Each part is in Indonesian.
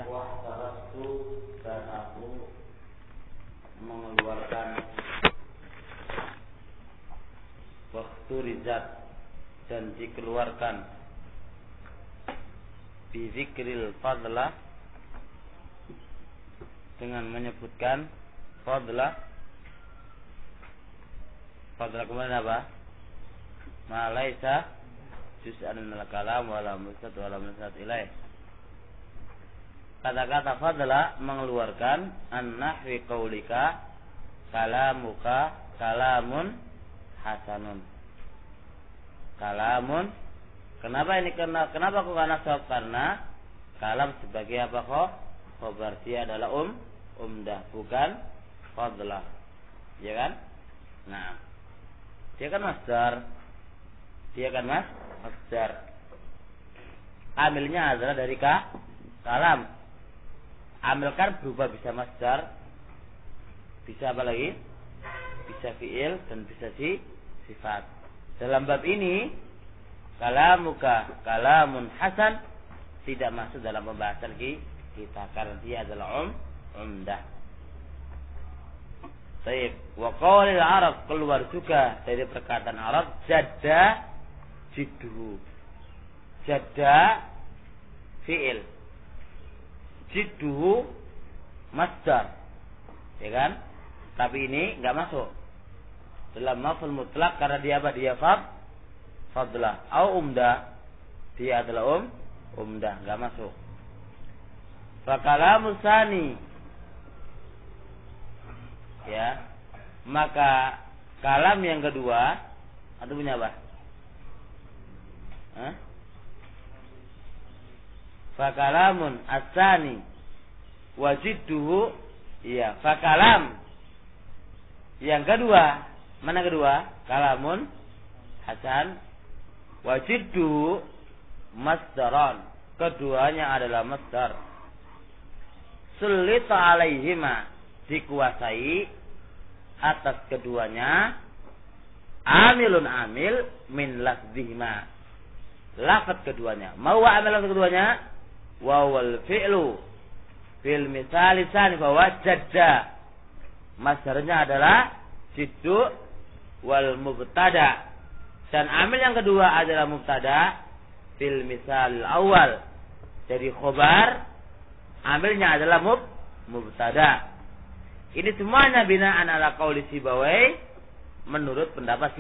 baca. Dan aku mengeluarkan waktu rizat dan dikeluarkan bizikril fadlah dengan menyebutkan fadlah kemudian apa? Ma laisa juz'an minal kalam wala musnad wala musnad ilaih. Kata-kata fadlah mengeluarkan an-nahwi qaulika kalamuka kalamun hasanun. Kalamun. Kenapa ini? Kenapa aku enggak nasab? Karena kalam sebagai apa kok? Khabar, dia adalah umdah, bukan fadlah. Ya kan? Nah, dia kan masdar. Masdar. Amilnya adalah dari kalam. Amil kan berubah bisa masdar, bisa apa lagi? Bisa fi'il dan bisa sifat. Dalam bab ini kalamuka kalamun hasan tidak masuk dalam pembahasan kita karena dia adalah umdah. Baik, wa qaulil Arab keluar juga dari perkataan Arab jadda jidduhu. Jadda fi'il, jidduhu masdar. Ya kan? Tapi ini enggak masuk dalam maf'ul mutlak karena dia apa? Dia fadlah au umdah. Dia adalah umdah, enggak masuk. Fa kalamu tsani, ya, maka kalam yang kedua atau punya apa? Fa kalamun as-tsani wajidduhu, iya, fa kalam yang kedua, mana kedua? Kalamun hasan wajidduhu masdaran, keduanya adalah masdar. Sulita alaihima, dikuasai atas keduanya amilun amil min lafzihima, lafaz keduanya. Mau amil lafaz keduanya wawal fi'lu fil misali tsani bahwa jadda masdarnya adalah jiddu wal mubtada, dan amil yang kedua adalah mubtada fil misal awal. Jadi khobar amilnya adalah mubtada. Ini semuanya binaan ala qauli Sibawai, menurut pendapat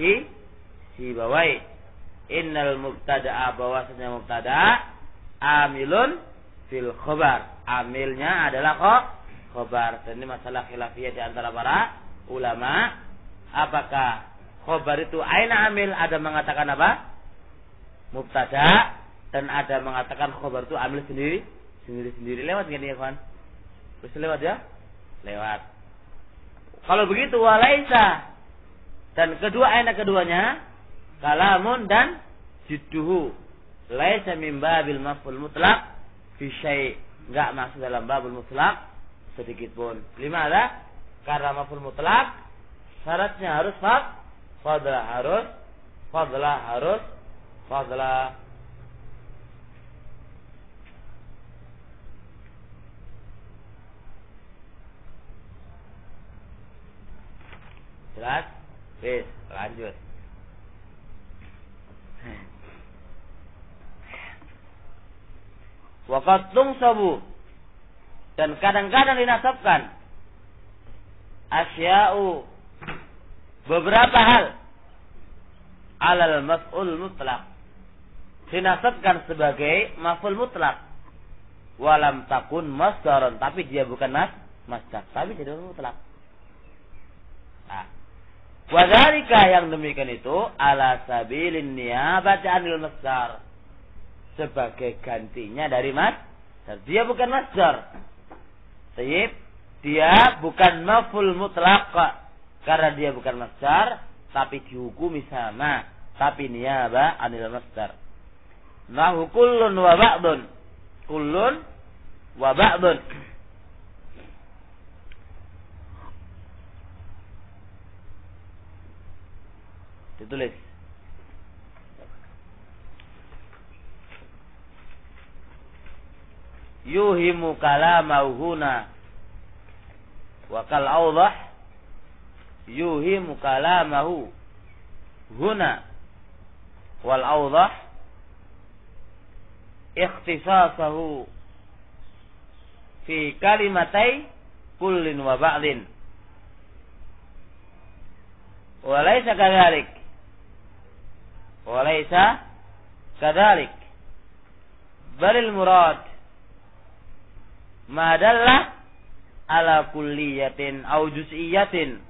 Sibawai. Innal mubtada'a, bahwasanya mubtada amilun fil khobar, amilnya adalah khobar. Dan ini masalah khilafiyah di antara para ulama. Apakah khobar itu aina amil? Ada mengatakan apa? Mubtada, dan ada mengatakan khobar itu amil sendiri. Lewat gini ya kawan? Bisa lewat ya? Lewat. Kalau begitu walaisa, dan kedua aina keduanya kalamun dan jidduhu, laisa min babil maf'ul mutlaq fi syai', enggak masuk dalam babul mutlaq sedikit pun. Limana? Karena maf'ul mutlaq syaratnya harus fadlah. Jelas? Wis, lanjut. Waqad tungsabu, dan kadang-kadang dinasabkan asya'u, beberapa hal, alal maf'ul mutlaq, dinasabkan sebagai maf'ul mutlaq, walam takun masdaran, tapi dia bukan masdar, tapi jadi mutlaq. Nah, wadzalika, yang demikian itu ala sabilin niyabati anil masdar, sebagai gantinya dari masdar. Dia bukan masdar. Tayyib, dia bukan maf'ul mutlaq karena dia bukan masdar, tapi dihukumi sama, tapi niyaba anil masdar. Nahu kullun wa ba'dun. Kullun wa ba'dun. Ditulis. yuhimu kalamahu huna wa kal awdah yuhimu kalamahu huna wal awdah ikhtisasahu fi kalimatai kullin wa ba'din wa laysa kadhalik balil murad ma dalla ala kulliyatin aw juz'iyatin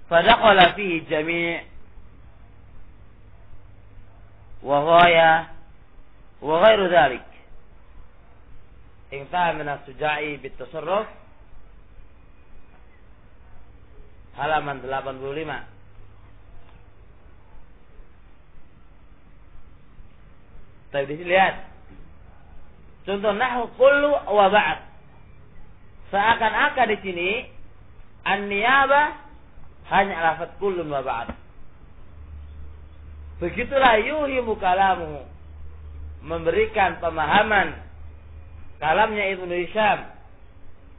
fadakhala fihi jami' wa ghaya wa ghairu dhalik intaha min as-Suja'i bit-tasarruf halaman 85. Tapi lihat contoh nahwu kullu wa ba'd. Seakan-akan di sini an-niyabah hanya lafaz kullun wa ba'd. Begitulah yuhimu kalamu, memberikan pemahaman kalamnya Ibnu Hisham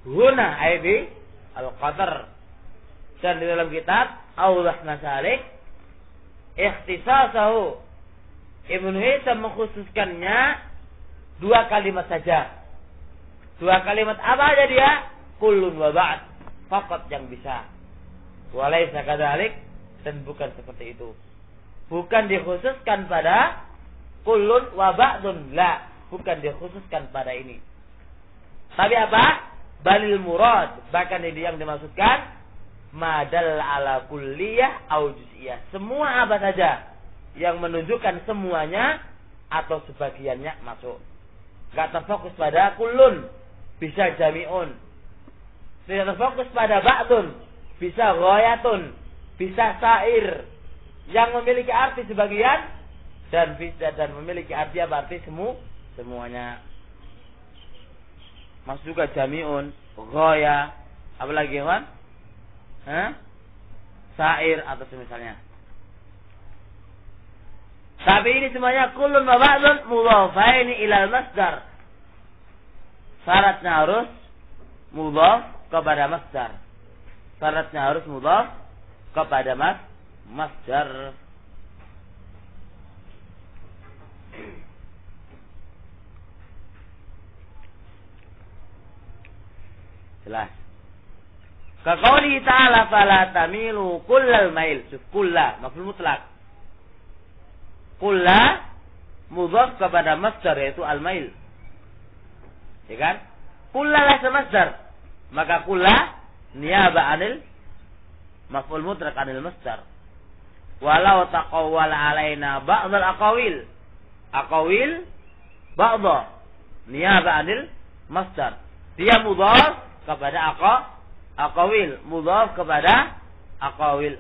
huna aibi al-qadar, dan di dalam kitab Awdah Masalik ikhtisasahu Ibnu Hisham mengkhususkannya 2 kalimat saja. 2 kalimat apa aja dia? Kullun wa ba'd, faqat yang bisa. Walaysa kadzalik, dan bukan seperti itu. Bukan dikhususkan pada kullun wa ba'dun, la, bukan dikhususkan pada ini. Tapi apa? Balil murad, bahkan ini yang dimaksudkan madal ala kulliyah au juz'iyah. Semua apa saja yang menunjukkan semuanya atau sebagiannya masuk. Gak terfokus pada kullun, bisa jami'un. Tidak terfokus pada ba'dun, bisa ghayatun, bisa sa'ir, yang memiliki arti sebagian dan bisa dan memiliki arti apa? Arti semuanya. Masuk juga jami'un, ghaya, apa lagi kawan? Sa'ir atau semisalnya. Tapi ini semuanya kullun wa ba'dun mudhafaini ilal masdar. Syaratnya harus mudhaf kepada masdar. Syaratnya harus mudhaf kepada masdar. Jelas. Kaqouli ta'ala fala tamilu kullal mail. Kulla maf'ul mutlaq. Kulla mudhaf kepada masdar yaitu al-mail. Ya kan? Kulla laysa masdar. Maka kulla niyaba anil maf'ul mutlaq anil masdar. Walau taqawwala alaina ba'd al-aqawil. Aqawil ba'dha niyaba anil masdar. Dia mudhaf kepada aqawil, mudhaf kepada aqawil.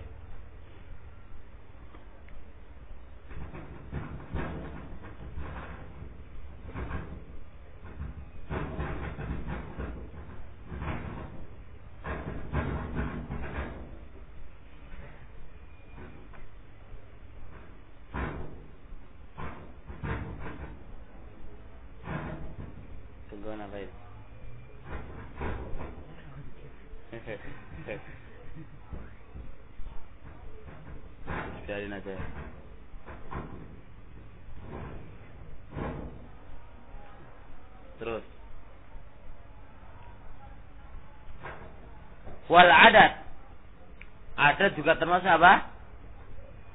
Tungguan apa itu? Biarin aja. Terus. Wal adat. Adat juga termasuk apa?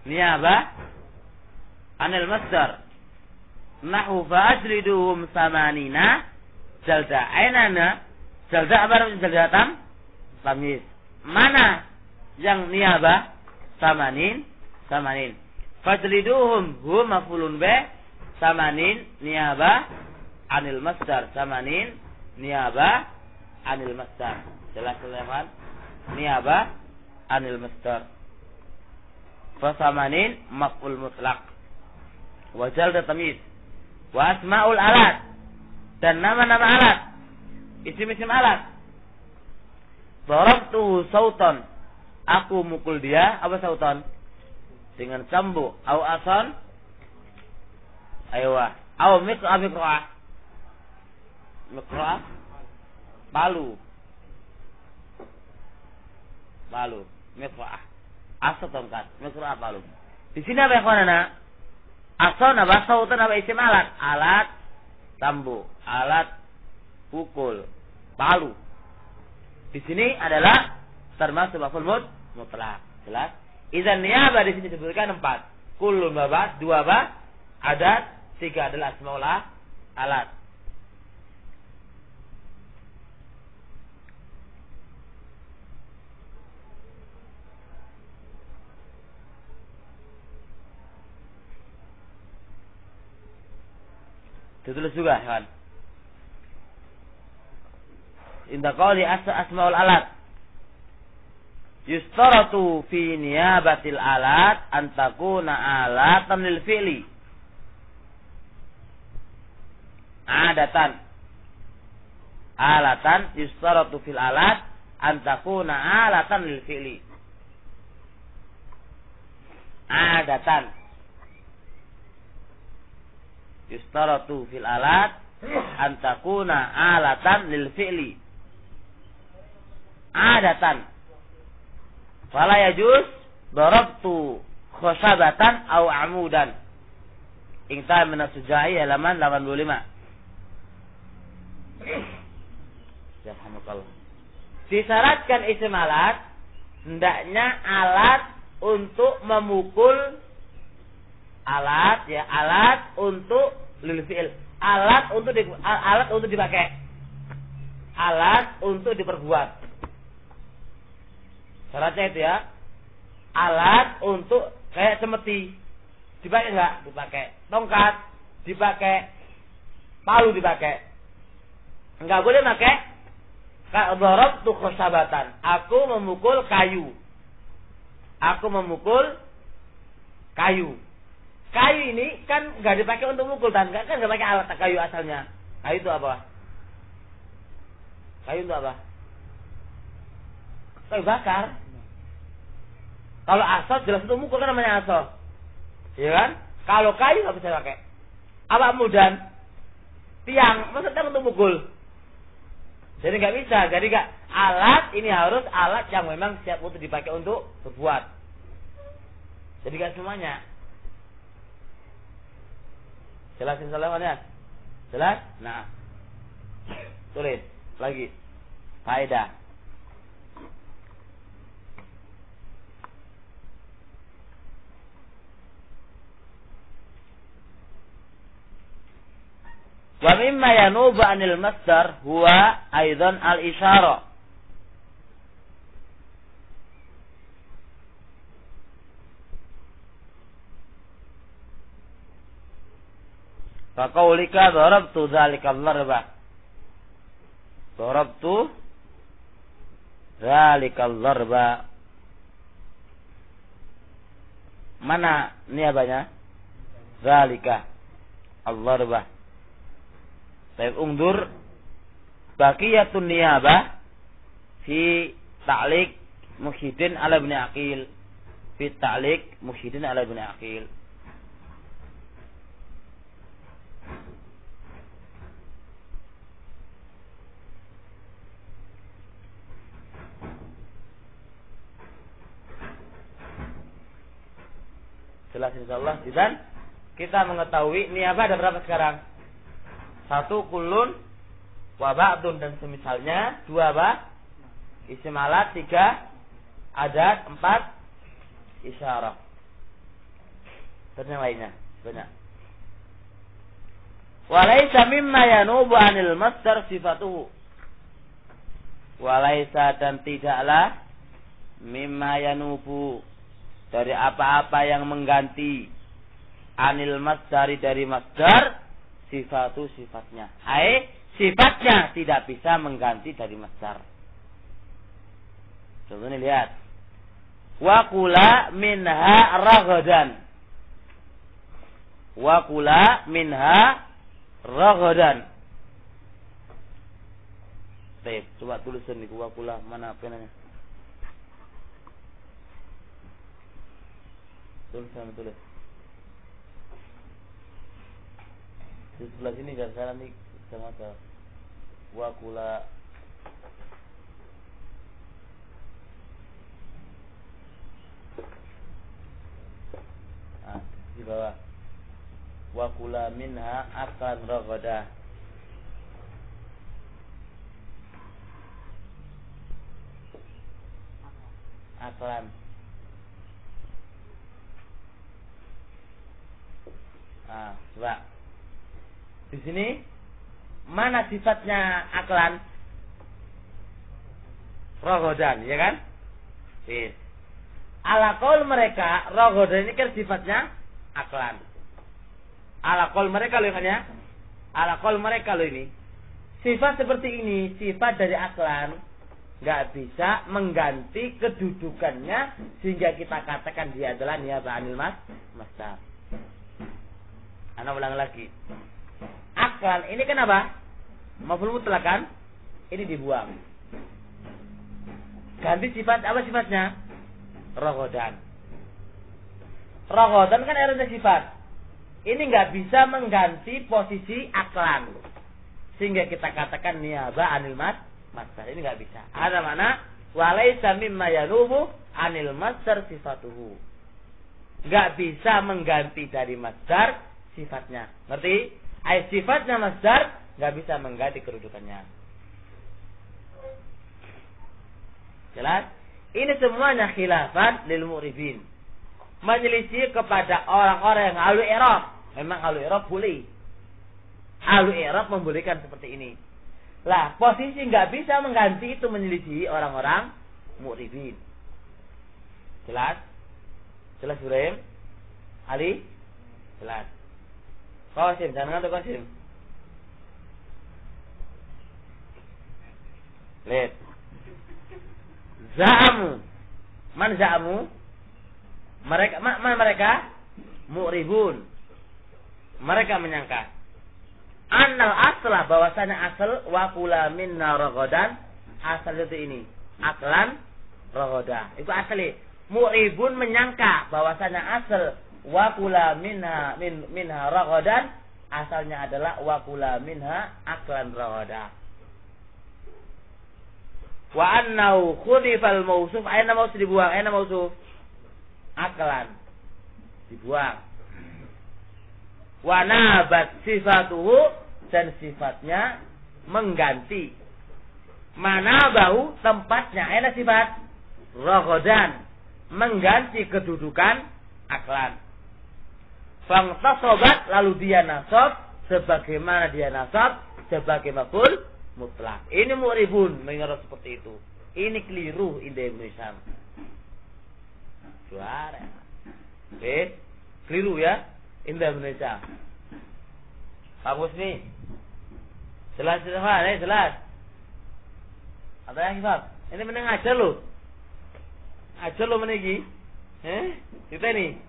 Niyabah anil masdar. Nahu fa'ajliduhum samanina jalda. Ainana jalda apa namanya jalda tamyiz. Mana yang niyabah? Samanin. Fajliduhum hum maf'ulun bih. Samanin niyabah anil masdar. Samanin niyabah anil masdar. Jelas kan? Niyabah anil masdar. Fasamanin maf'ul mutlaq. Wa jalda tamyiz. Wa asma'ul alat. Dan nama-nama alat. Isim-isim alat. Darabtuhu sautan. Aku mukul dia, apa sauton? Dengan cambuk. Au ason? Aywa. Au mikro'ah. Mikro'ah? Palu. Mikro'ah. Aso tongkat. Mikro'ah palu. Di sini apa yang mana? Ason apa? Sauton apa isim alat? Alat cambuk. Alat pukul. Palu. Di sini adalah termasuk maf'ul mutlaq. Jelas? Idzan niyabah di sini disebutkan 4. Kullun babah, 2 ba, adat, 3 adalah asmaul alat. Ditulis juga, kan? Inda qawli asmaul alat. Yustaratu fi niyabatil alat an takuna alatan lil fi'li. Alatan yustaratu fil alat an takuna alatan lil fi'li. Adatan yustaratu fil alat an takuna alatan lil fi'li. Adatan fala yajuz darabtu khosabatan au amudan. Ingta min as-Sujai halaman 85. Alhamdulillah. Disyaratkan isim alat hendaknya alat untuk memukul alat untuk lil fi'il. Alat untuk dipakai. Alat untuk diperbuat. Syaratnya itu ya. Alat untuk kayak semeti. Dipakai enggak? Dipakai. Tongkat dipakai. Palu dipakai. Enggak boleh pakai darabtu khosabatan. Aku memukul kayu. Kayu ini kan enggak dipakai untuk mukul, kan enggak pakai alat kayu asalnya. Kayu itu apa? Kayu itu apa? Kayu bakar. Kalau aso jelas untuk mukul kan namanya aso. Iya kan? Kalau kayu nggak bisa pakai. Apa amudan? Tiang, maksudnya untuk mukul. Jadi nggak bisa. Jadi nggak, alat ini harus alat yang memang siap untuk dipakai untuk berbuat. Jadi nggak semuanya. Jelasin soalnya. Jelas? Nah, tulis lagi. Faedah. Wa mimma yanubu anil masdar huwa aidan al-isyara. Faqaulika darabtu dzalikal darba. Darabtu dzalikal darba. Mana niabahnya? Dzalika al-darba. Baik, ungdur baqiyatun niyabah fi ta'liq Muhyiddin ala Ibn Aqil. Fi ta'liq Muhyiddin ala Ibn Aqil. Jelas insyaallah. Dan kita mengetahui niyabah ada berapa sekarang? 1 kullun wa ba'dun dan semisalnya, 2 ba isim alat, 3 adat, 4 isyarah. Dan yang lainnya banyak. Walaysa mimma yanubu anil masdar sifatuhu. Walaysa dan tidaklah mimma yanubu dari apa-apa yang mengganti anil masdari dari masdar sifatu sifatnya. Sifatnya tidak bisa mengganti dari masdar. Contohnya lihat. Wa kula minha raghadan. Wa kula minha raghadan. Baik, coba tulisan di wa kula mana penanya. Tulis. Di sebelah sini enggak salah nih sama wa kula di bawah wa kula minha akan raghadah. Aklan. Coba. Di sini mana sifatnya aklan? Raghadan, ya kan? Yes. Ala qaul mereka, raghadan ini kan sifatnya aklan. Ala qaul mereka loh kan ya? Ala qaul mereka loh ini. Sifat seperti ini, sifat dari aklan, nggak bisa mengganti kedudukannya sehingga kita katakan dia adalah niyabah anil masdar. Ana ulang lagi. Aklan ini kan apa? Maf'ul mutlak kan? Ini dibuang. Ganti sifat apa sifatnya? Raghadan. Raghadan kan artinya sifat. Ini nggak bisa mengganti posisi aklan sehingga kita katakan niyabah anil masdar. Ini nggak bisa. Ada mana? Walaysa mimma yanubu anil masdar sifatuhu. Nggak bisa mengganti dari masdar sifatnya. Ngerti? Sifatnya masdar nggak bisa mengganti kedudukannya. Jelas? Ini semuanya khilafan lil mu'ribin. Menyelisih kepada orang-orang yang ahlu i'rab. Memang ahlu i'rab boleh. Ahlu i'rab membolehkan seperti ini. Lah, posisi nggak bisa mengganti itu menyelisih orang-orang mu'ribin. Jelas? Jelas Ibrahim? Ali? Jelas. Qasim, jangan ngantuk Qasim. Lihat. Za'amu. Man za'amu? Mereka, mereka mu'ribun. Mereka menyangka annal aslah, bahwasanya asal wa kula minna raghadan, asal itu ini aklan raghadah. Itu asli. Mu'ribun menyangka bahwasanya asal wa kula minha raghadan, asalnya adalah wa kula minha aklan raghadah. Wa annahu khudifal mausuf, aina mausuf dibuang, aina mausuf aklan dibuang. Wa nabat sifatuhu, dan sifatnya mengganti. Mana bau tempatnya, aina sifat raghadan, mengganti kedudukan aklan. Fangtasobat, lalu dia nasab sebagaimana dia nasab sebagai maf'ul mutlak. Ini mu'ribun mengira seperti itu. Ini keliru inde Indonesia. Juara. Keliru ya inde Indonesia. Bagus nih. Jelas. Ada yang hafal. Ini meneng aja lo. Aja lo menegi. Kita nih.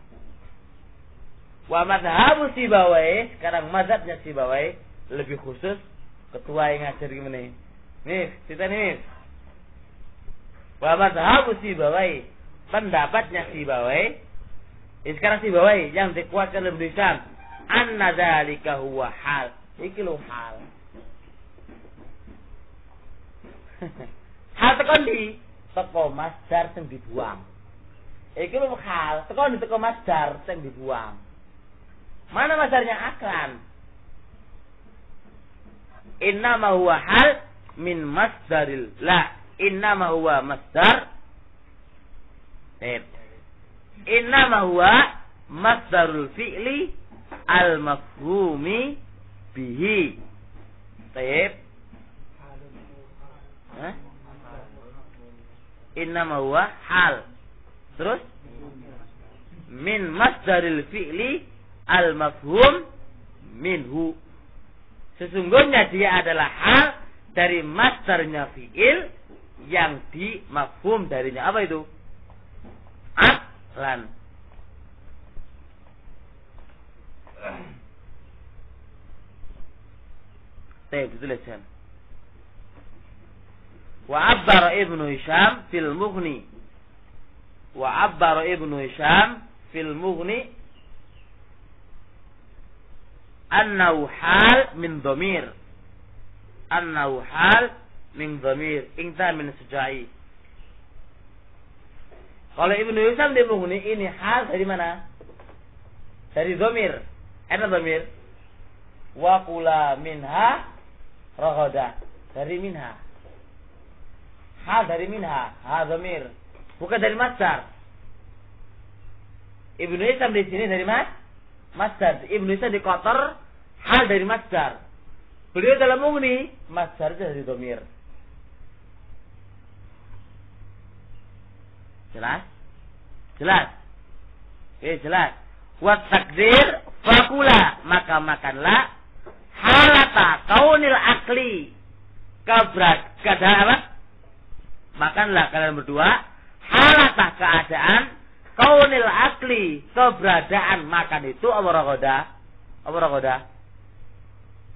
Wa madhabu Sibawai, sekarang mazhabnya Sibawai lebih khusus, ketua yang ngajar gimana? Nih, kita nih. Wa madhabu Sibawai, pendapatnya Sibawai. Sekarang Sibawai yang dikuatkan lebih besar, anna dzalika huwa hal. Iki lo hal. Hal tekan di teko masdar sing dibuang. Iki lo hal, tekan di teko masdar sing dibuang. Mana masdarnya aklan? Innama huwa hal min masdaril la. Innama huwa masdar. Innama huwa masdarul fi'li al mafhumi bihi. Taib. Innama huwa hal. Terus min masdaril fi'li al-mafhum minhu. Sesungguhnya dia adalah hal dari masdarnya fi'il yang dimafhum darinya. Apa itu? Aklan. Dituliskan. Wa abbara Ibnu Hisham fil Mughni. Wa abbara Ibnu Hisham fil Mughni annahu hal min dhamir. Annahu hal min dhamir. Ingta min sujai. Kalau Ibnu Hisam di Mughni ini hal dari mana? Dari dhamir. Apa dhamir? Wa kula minha raghadah. Dari minha. Hal dari minha. Ha dhamir. Bukan dari masdar. Ibnu Hisam di sini dari masdar. Ibnu Hisam di kotor hal dari masdar. Beliau dalam Mughni masdar dari dhamir. Jelas? Jelas. Jelas. Wa takdir fakula, maka makanlah halata kaunil akli. Keadaan apa? Makanlah kalian berdua halata keadaan kaunil akli, keberadaan makan itu apa raghadah?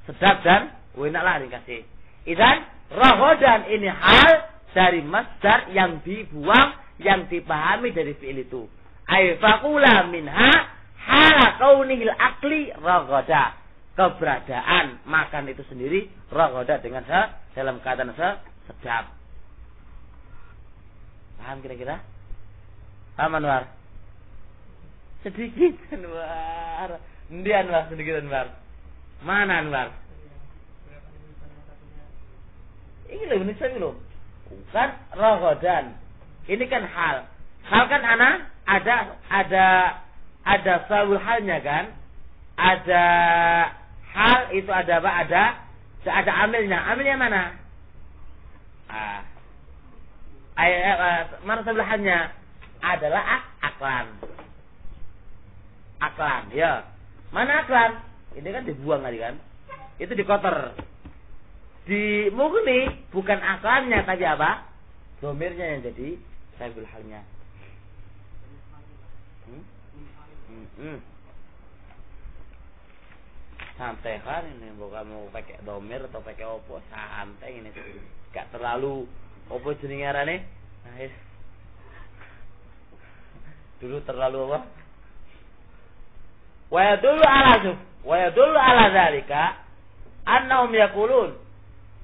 Sedap dan enaklah dikasih. Idan raghadan ini hal dari masdar yang dibuang, yang dipahami dari fi'il itu. Ay faqula minha hala kaunil akli raghadah. Keberadaan makan itu sendiri raghadah dengan dalam keadaan sedap. Paham kira-kira? Paham Anwar? Sedikit Anwar. Ndi Anwar sedikit Anwar. Mana Anwar? Ini loh ini saya belum. Bukan raghadan. Ini kan hal. Hal kan ada sawul halnya kan? Ada hal itu ada apa? Ada amilnya. Amilnya mana? Mana sebelahnya? Adalah aklan. Aklan, ya. Mana aklan? Ini kan dibuang tadi kan? Itu dikotor. Di Mughni bukan aklannya tapi apa? Domirnya yang jadi sabul halnya. Santai kan ini, bukan mau pakai domir atau pakai opo, santai ini. Gak terlalu opo jenenge arane. Nah, dulu terlalu apa? Wa yadullu ala dzalika annahum yaqulun,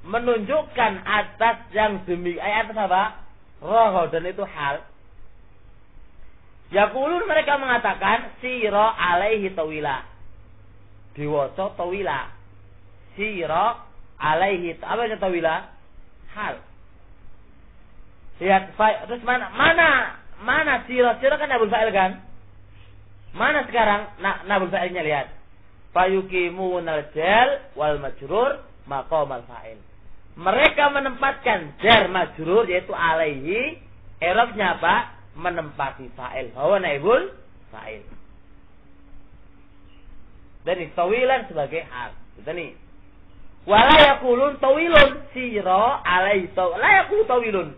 menunjukkan atas yang demi atas apa? Raghadan itu hal. Yaqulun mereka mengatakan sira alaihi tawila. Diwaca tawila. Sira alaihi apa itu tawila? Hal. Lihat terus mana sira kan nabul fa'il kan? Mana sekarang nabul fa'ilnya lihat. Fayuqimunal jar wal majrur maqamal fa'il. Mereka menempatkan jar majrur yaitu alaihi, i'rabnya apa? Menempati fa'il. Bahwa naibul fa'il. Dan tawilan sebagai hal. Itu nih. Wala yaqulun tawilun sira alaihi la yaqulu tawilun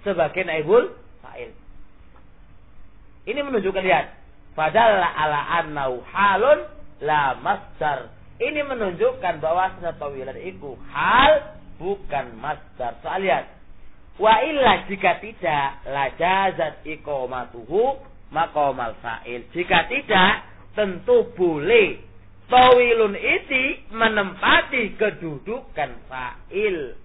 sebagai naibul fa'il. Ini menunjukkan lihat. Padahal ala annahu halun la masdar. Ini menunjukkan bahwa tawilan itu hal bukan masdar. Soal lihat. Wa illa jika tidak la jazat iqamatuhu maqamal fa'il. Jika tidak tentu boleh tawilun iti menempati kedudukan fa'il.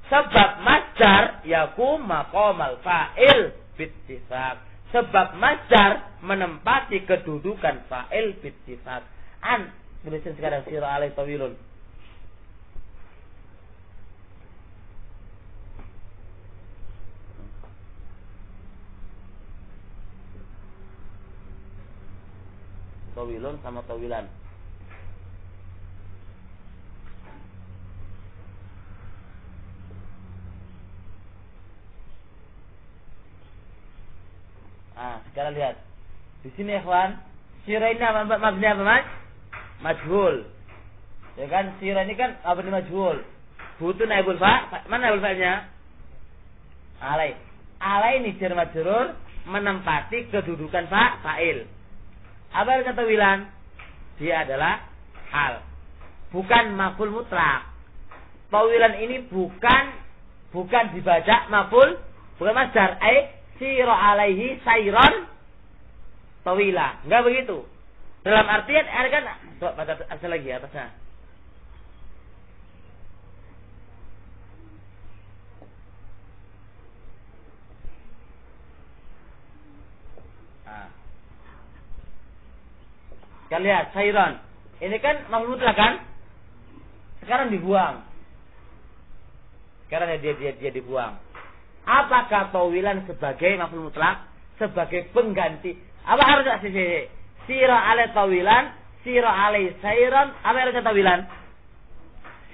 Sebab masdar yakum maqamal fa'il bittifaq. Sebab masdar menempati kedudukan fa'il bittifaq. Tulisin sekarang sira alaihi tawilun. Tawilun sama tawilan. Sekarang lihat. Di sini ikhwan, sira ini mabni apa mas? Majhul. Ya kan, sira ini kan apa nih majhul? Butuh naibul fa'. Mana naibul fa'ilnya? Alai. Alai ini jar majrur menempati kedudukan fa'il. Apa kata tawilan? Dia adalah hal. Bukan maf'ul mutlak. Tawilan ini bukan dibaca maf'ul, bukan masdar. Sira alaihi sayron tawila. Enggak begitu. Dalam artian kan coba baca asal lagi atasnya. Nah. Kalian lihat sayran. Ini kan maf'ul mutlak kan? Sekarang dibuang. Sekarang dia dibuang. Apakah tawilan sebagai maf'ul mutlak? Sebagai pengganti. Apa harusnya sih? Sira alai tawilan, sira alai sayran. Apa harusnya tawilan?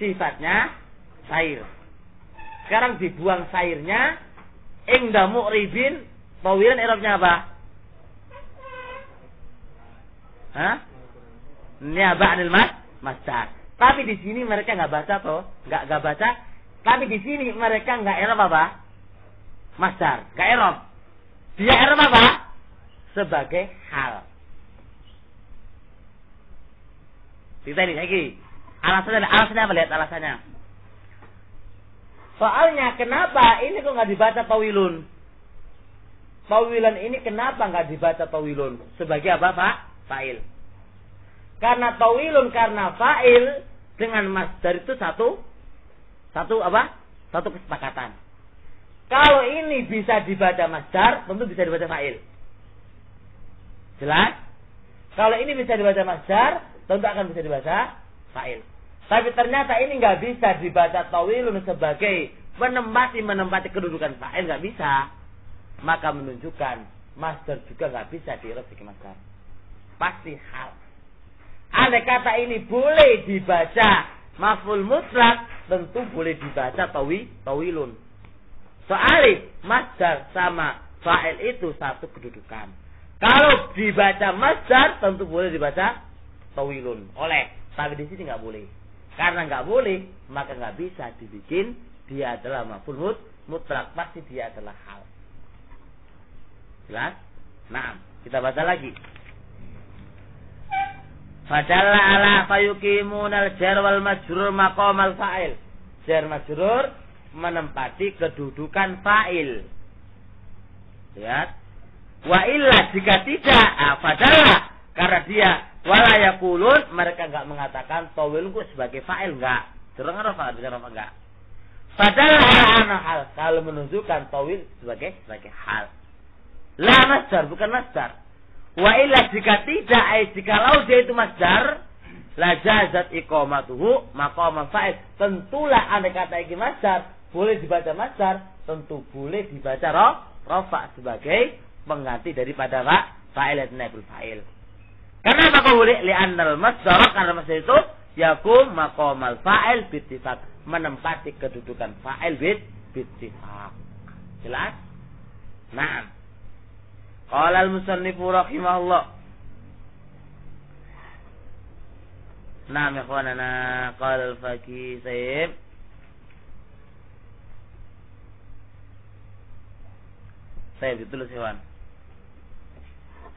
Sifatnya sair. Sekarang dibuang sairnya. Ingda mu'ribin. Tawilan i'rabnya apa? Hah? Niaba anil masdar. Tapi di sini mereka nggak baca toh, nggak baca. Tapi di sini mereka nggak i'rab apa? Masdar, nggak i'rab. Dia i'rab apa? Sebagai hal. Kita ini lagi. Alasannya apa? Lihat alasannya. Soalnya kenapa ini kok nggak dibaca tawilun? Tawilan ini kenapa nggak dibaca tawilun? Sebagai apa, Pak? Fa'il. Karena tawilun karena fa'il dengan masdar itu satu apa? Satu kesepakatan. Kalau ini bisa dibaca masdar, tentu bisa dibaca fa'il. Jelas? Kalau ini bisa dibaca masdar, tentu akan bisa dibaca fa'il. Tapi ternyata ini nggak bisa dibaca tawilun sebagai menempati kedudukan fa'il, nggak bisa. Maka menunjukkan masdar juga nggak bisa di'rab sebagai masdar. Pasti hal. Andai kata ini boleh dibaca maf'ul mutlak, tentu boleh dibaca tawilun. Soalnya masdar sama fa'il itu satu kedudukan. Kalau dibaca masdar, tentu boleh dibaca tawilun. Tapi di sini nggak boleh. Karena nggak boleh, maka nggak bisa dibikin dia adalah maf'ul mutlak. Pasti dia adalah hal. Jelas? Nah, kita baca lagi. Fadalla ala fayuqimunal jar wal majrur maqamal fa'il. Jar majrur menempati kedudukan fa'il. Lihat. Wa illa jika tidak, fadalla karena dia wala yaqulun, mereka enggak mengatakan tawilku sebagai fa'il, enggak. Terang apa enggak. Fadalla ala hal, kalau menunjukkan tawil sebagai hal. La masdar, bukan masdar. Wa illa jika tidak, jikalau dia itu masdar, la jazat iqamatuhu maqama fa'il. Tentulah andai kata ini masdar, boleh dibaca masdar, tentu boleh dibaca rafa sebagai pengganti daripada fa'il dan naibul fa'il. Kenapa kau boleh? Li'annal masdar, karena masdar itu yakum maqamal fa'il bittifaq, menempati kedudukan fa'il bittifaq. Jelas? Naam. Qala al-musannifu rahimahullah. Naam ya ikhwanana, qala al-faqih Sayyid. Sayyid ditulis hewan.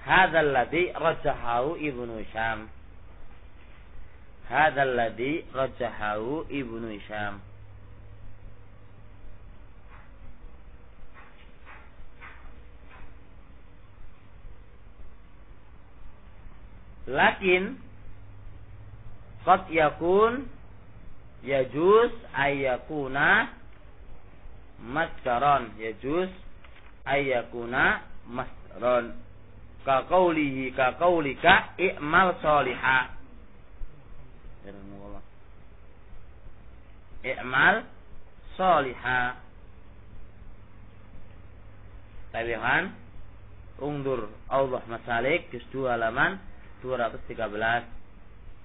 Hadzal ladzi rajjahahu Ibnu Hisham. Hadzal ladzi rajjahahu Ibnu Hisham. Lakin qad yakun yajuz ayyakuna masdaron, yajuz ayyakuna masdaron ka qaulika i'mal sholihah. I'mal sholihah. Tabihan undur Allah Masalik juz 2 halaman 213,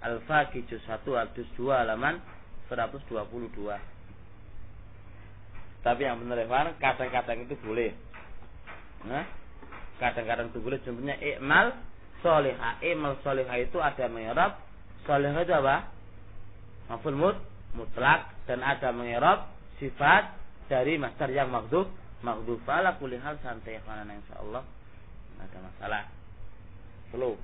Al-Faqih juz 1 juz 2 halaman 122. Tapi yang benar ya, kadang-kadang itu boleh. Nah, kadang-kadang itu boleh. Contohnya i'mal sholihah. I'mal sholihah itu ada mengi'rab sholihah itu apa? Maf'ul mutlak, dan ada mengi'rab sifat dari masdar yang maghdhuf. Ala kulli hal santai karena insyaallah enggak ada masalah. Slow.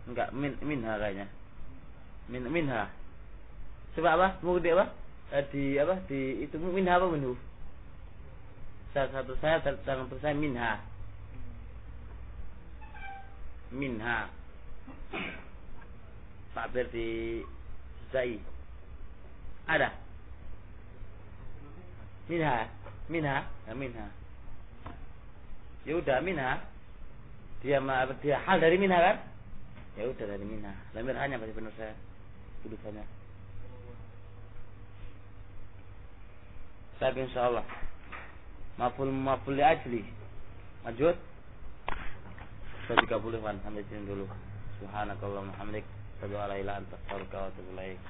Enggak, minha kayaknya. Minha. Coba apa? Mudi apa? Di apa? Di itu minha apa minhu? Satu saya tangan saya minha. Minha. Takbir di Zai. Ada? Minha. Ya, minha. Ya udah minha. Dia hal dari minha kan? Ya udah dari minha. Lamir hanya masih benar saya tulisannya. Tapi insyaallah. Maful li ajli. Lanjut. 30-an sampai sini dulu. Subhanakallahumma hamdik. Asyhadu an la ilaha illa anta astaghfiruka wa atubu ilaik.